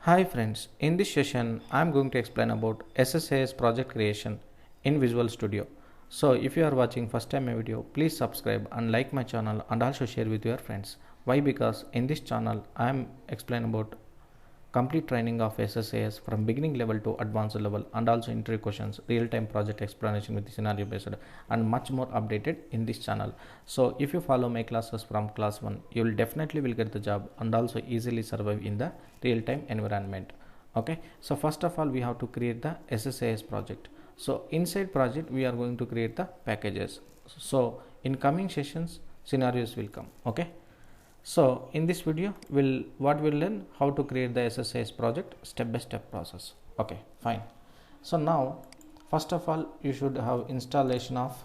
Hi friends, in this session I am going to explain about SSIS project creation in Visual Studio. So if you are watching first time my video, please subscribe and like my channel and also share with your friends. Why? Because in this channel I am explaining about complete training of SSIS from beginning level to advanced level and also interview questions, real-time project explanation with scenario based and much more updated in this channel. So if you follow my classes from class 1, you will definitely will get the job and also easily survive in the real-time environment. Okay, so first of all we have to create the SSIS project. So inside project we are going to create the packages. So in coming sessions scenarios will come. Okay. So in this video we'll learn how to create the SSIS project step by step process. Okay, fine. So now first of all you should have installation of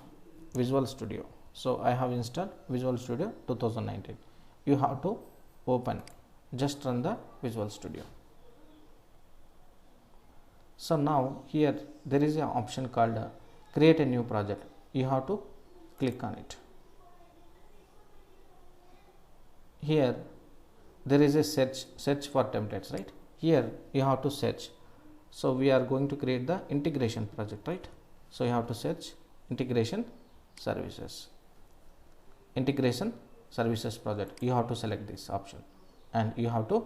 Visual Studio. So I have installed Visual Studio 2019. You have to open, just run the Visual Studio. So now here there is an option called create a new project. You have to click on it. Here there is a search for templates, right? Here you have to search. So we are going to create the integration project, right? So you have to search integration services project. You have to select this option and you have to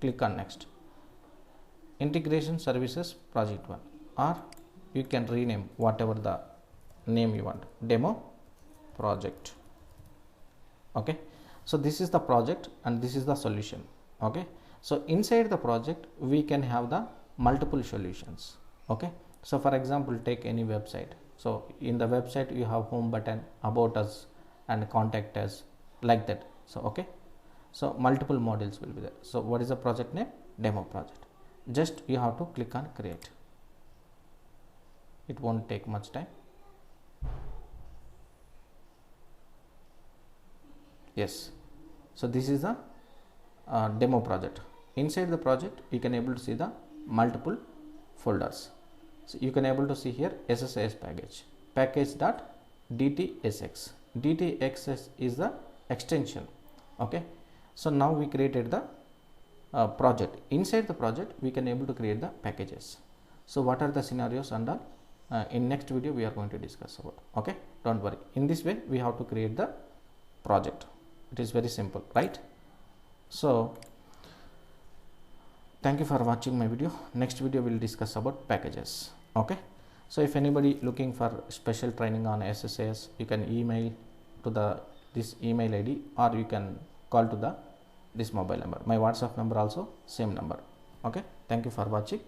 click on next. Integration services project 1, or you can rename whatever the name you want, demo project. Okay, so this is the project and this is the solution. Okay, so inside the project we can have the multiple solutions. Okay, so for example take any website. So in the website you have home button, about us and contact us, like that. So okay, so multiple modules will be there. So what is the project name? Demo project. Just you have to click on create. It won't take much time. Yes, so this is the demo project. Inside the project you can able to see the multiple folders. So you can able to see here SSIS package.dtsx. dtsx is the extension. Okay, so now we created the project. Inside the project we can able to create the packages. So what are the scenarios and all in next video we are going to discuss about. Okay, don't worry. In this way we have to create the project. It is very simple, right? So thank you for watching my video. Next video we will discuss about packages. Okay, so if anybody looking for special training on SSIS, you can email to this email ID or you can call to this mobile number. My WhatsApp number also same number. Okay, thank you for watching.